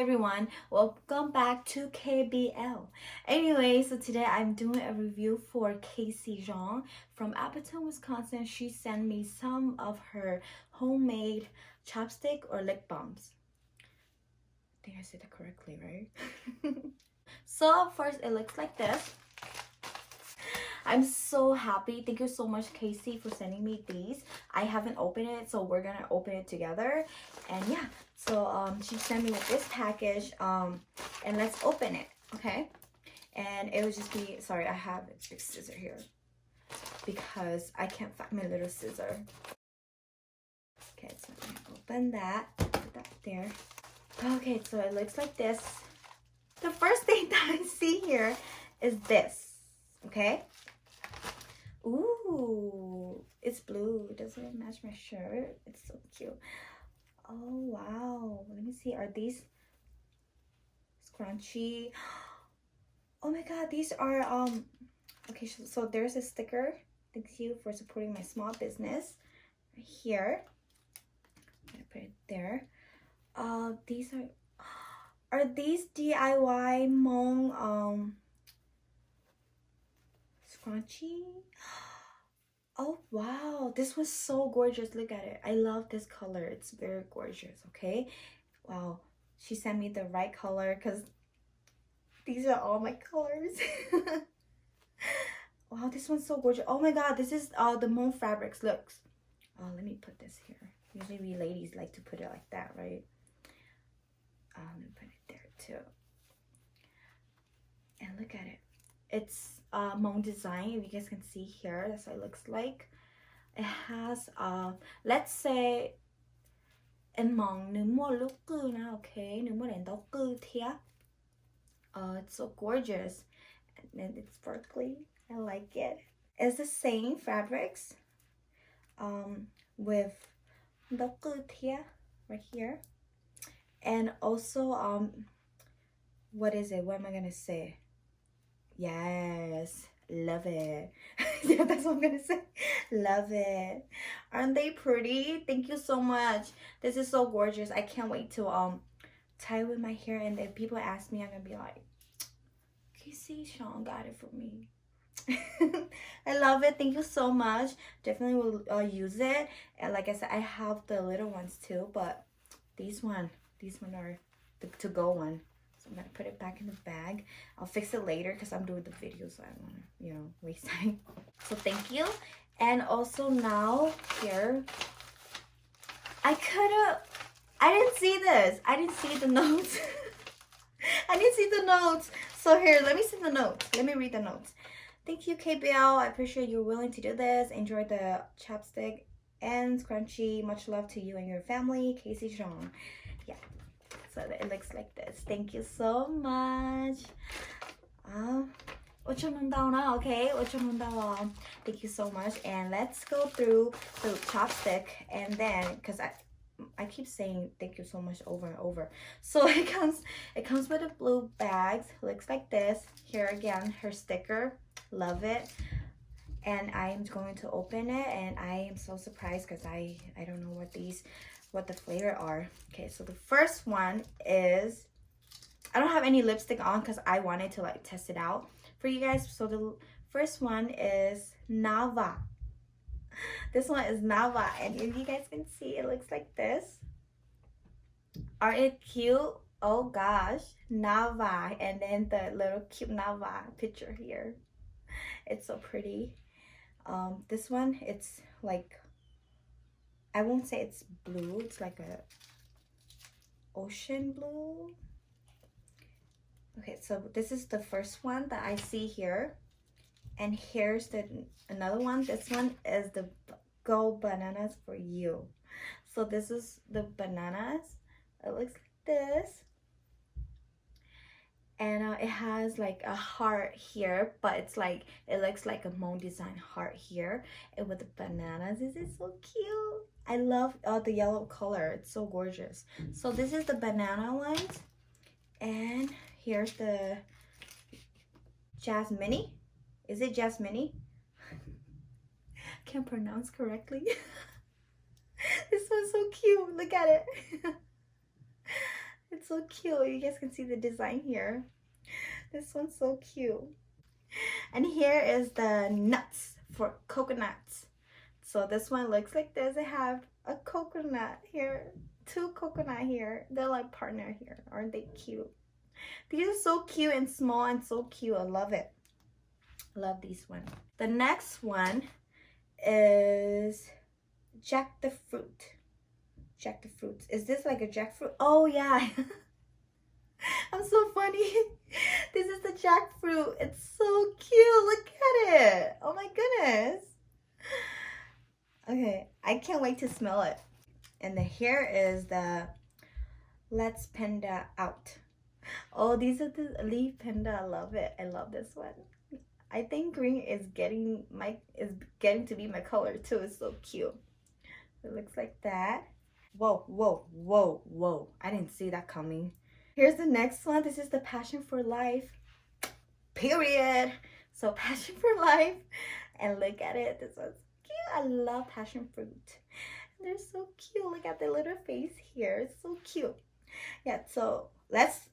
everyone, welcome back to KBL. Anyway, so today I'm doing a review for KXY from Appleton, Wisconsin. She sent me some of her homemade chapstick or lip balms. I think I said that correctly, right? So first it looks like this. I'm so happy. Thank you so much, Casey, for sending me these. I haven't opened it, so we're gonna open it together. And yeah, so she sent me with this package. And let's open it, okay? And it would just be, sorry, I have a big scissor here because I can't find my little scissor. Okay, so I'm gonna open that. Put that there. Okay, so it looks like this. The first thing that I see here is this, okay? Ooh, it's blue. It doesn't match my shirt. It's so cute. Oh, wow. Let me see. Are these scrunchy? Oh my god, these are, okay, so there's a sticker. Thank you for supporting my small business. Right here. I'm gonna put it there. These are these DIY Hmong, scrunchy? Oh wow, this was so gorgeous. Look at it. I love this color. It's very gorgeous. Okay, wow, she sent me the right color because these are all my colors. Wow, this one's so gorgeous. Oh my god, this is the Hmong fabrics. Looks, let me put this here. Usually we ladies like to put it like that, right? Let me put it there too. And look at it. It's Hmong design. If you guys can see here, that's what it looks like. It has let's say in Hmong nếu mua lúc cư na, okay, nếu mua đến đó cư thia. It's so gorgeous and it's sparkly. I like it. It's the same fabrics with đó cư thia right here. And also what is it? What am I gonna say? Yes, love it. Yeah, that's what I'm gonna say. Love it. Aren't they pretty? Thank you so much. This is so gorgeous. I can't wait to tie with my hair, and if people ask me, I'm gonna be like, KC Sean got it for me. I love it. Thank you so much. Definitely will use it. And like I said, I have the little ones too, but these one are the to-go one. So I'm gonna put it back in the bag. I'll fix it later because I'm doing the video, so I don't want to, you know, waste time. So thank you. And also now here, I didn't see this. I didn't see the notes. I didn't see the notes. So here, let me see the notes. Let me read the notes. Thank you, KBL. I appreciate you willing to do this. Enjoy the chapstick and scrunchie. Much love to you and your family. Casey Jean. Yeah. So it looks like this. Thank you so much. 5,000원 okay? 5,000원. Thank you so much. And let's go through the chopstick, and then because I keep saying thank you so much over and over. So it comes with a blue bags. Looks like this. Here again, her sticker. Love it. And I am going to open it, and I am so surprised because I don't know what the flavor are. Okay, so the first one is, I don't have any lipstick on because I wanted to like test it out for you guys. So the first one is Nava. This one is Nava, and if you guys can see, it looks like this. Aren't it cute? Oh gosh, Nava, and then the little cute Nava picture here. It's so pretty. This one, it's like, I won't say it's blue, it's like a ocean blue. Okay, so this is the first one that I see here, and here's another one. This one is the Go Bananas for You. So this is the bananas. It looks like this, and it has like a heart here, but it's like, it looks like a Hmong design heart here, and with the bananas. This is so cute. I love the yellow color. It's so gorgeous. So this is the banana ones, and here's the Jasmine. Is it Jasmine? Can't pronounce correctly. This one's so cute. Look at it. It's so cute. You guys can see the design here. This one's so cute. And here is the nuts for coconuts. So this one looks like this. I have a coconut here, two coconut here. They're like partner here. Aren't they cute? These are so cute and small and so cute. I love it. Love these one. The next one is Jack the Fruit. Jack the Fruits. Is this like a jackfruit? Oh yeah. I'm so funny. This is the jackfruit. It's so cute. Look at it. Oh my goodness. Okay, I can't wait to smell it. And the here is the Let's Panda Out. Oh, these are the leaf panda. I love it. I love this one. I think green is getting to be my color too. It's so cute. It looks like that. Whoa, whoa, whoa, whoa. I didn't see that coming. Here's the next one. This is the Passion for Life. Period. So Passion for Life. And look at it. This one's cute. I love passion fruit. They're so cute. Look at the little face here. It's so cute. Yeah, so let's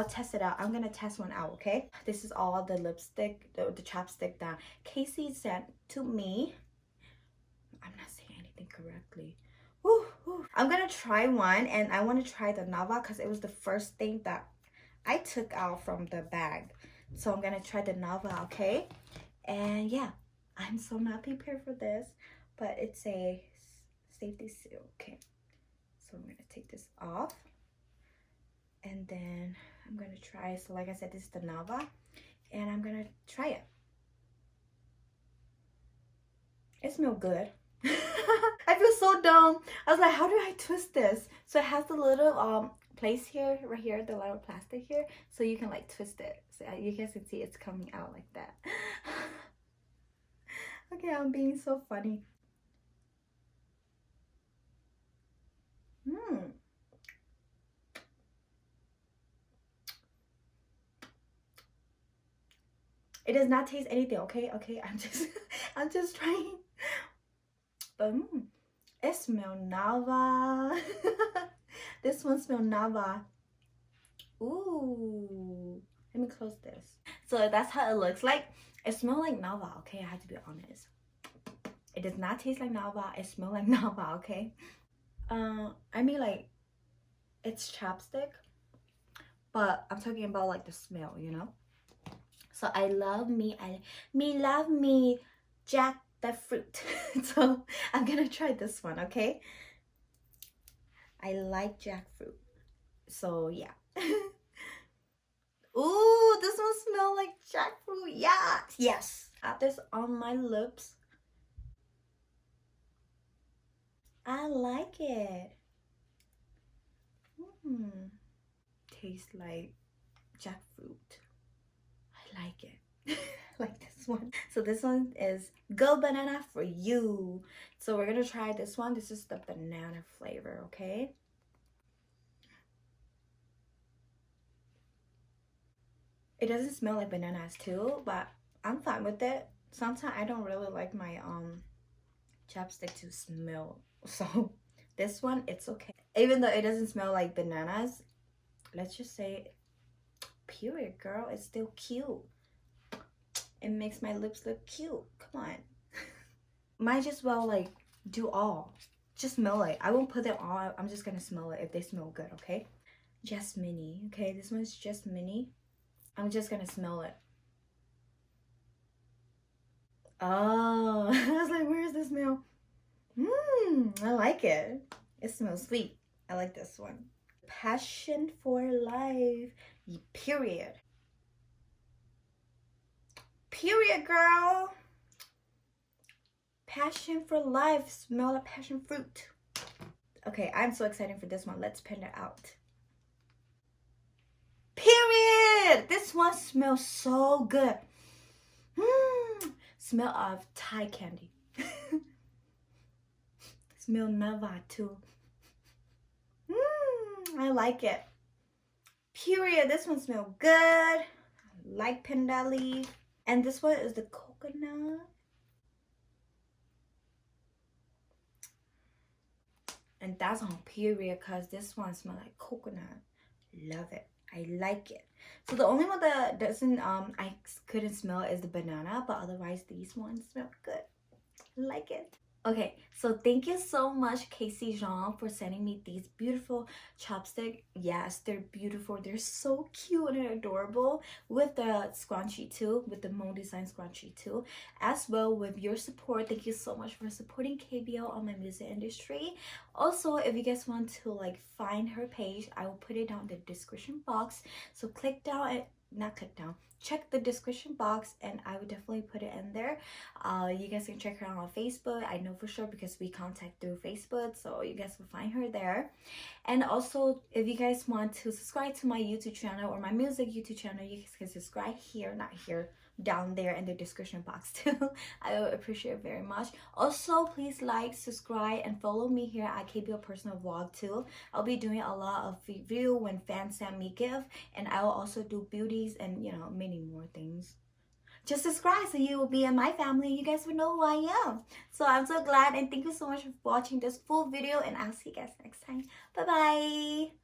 test it out. I'm gonna test one out, okay? This is all the lipstick, the chapstick that Casey sent to me. I'm not saying anything correctly. Woo, woo. I'm gonna try one, and I want to try the Nava because it was the first thing that I took out from the bag. So I'm gonna try the Nava, okay? And yeah, I'm so not prepared for this, but it's a safety seal, okay? So I'm gonna take this off, and then I'm gonna try. So like I said, this is the Nava, and I'm gonna try it. It smells good. I feel so dumb. I was like, how do I twist this? So it has the little place here, right here, the little plastic here, so you can like twist it. So you guys can see it's coming out like that. Okay, I'm being so funny. It does not taste anything, okay? Okay, I'm just trying. But it smells Nava. This one smells Nava. Ooh, let me close this. So that's how it looks like. It smells like Nava, okay? I have to be honest. It does not taste like Nava. It smells like Nava, okay? I mean, like, it's chapstick, but I'm talking about like the smell, you know? So I love me, love me, Jack the Fruit. So I'm gonna try this one, okay? I like jackfruit. So yeah. Ooh, this one smells like jackfruit. Yeah, yes. Add this on my lips. I like it. Tastes like jackfruit. I like it. Like this one. So this one is Go Banana for You. So we're gonna try this one. This is the banana flavor, okay? It doesn't smell like bananas too, but I'm fine with it. Sometimes I don't really like my chapstick to smell. So this one, it's okay. Even though it doesn't smell like bananas, let's just say, period, girl, it's still cute. It makes my lips look cute. Come on. Might as well like do all. Just smell it. I won't put it on. I'm just gonna smell it if they smell good, okay? Just mini. Okay, this one's just mini. I'm just gonna smell it. Oh, I was like, where's the smell? I like it. It smells sweet. I like this one. Passion for Life. Period. Period, girl. Passion for Life. Smell like passion fruit. Okay, I'm so excited for this one. Let's pen it out. Period. This one smells so good. Smell of Thai candy. Smell Nava too. I like it. Period. This one smells good. Like panda leaf. And this one is the coconut. And that's on period because this one smells like coconut. Love it. I like it. So the only one that doesn't I couldn't smell is the banana, but otherwise these ones smell good. I like it. Okay, so thank you so much, Casey Jean, for sending me these beautiful chopsticks. Yes, they're beautiful. They're so cute and adorable with the scrunchie too, with the Hmong design scrunchie too, as well with your support. Thank you so much for supporting KBL on my music industry. Also, if you guys want to like find her page, I will put it down in the description box. So click down and not click down. Check the description box and I will definitely put it in there. You guys can check her out on Facebook. I know for sure because we contact through Facebook, so you guys will find her there. And also, if you guys want to subscribe to my YouTube channel or my music YouTube channel, you guys can subscribe here, not here, down there in the description box too. I would appreciate it very much. Also, please like, subscribe, and follow me here at KBL Personal Vlog too. I'll be doing a lot of review when fans send me gift, and I will also do beauties and many more things. Just subscribe so you will be in my family. You guys will know who I am. So I'm so glad and thank you so much for watching this full video and I'll see you guys next time. Bye bye.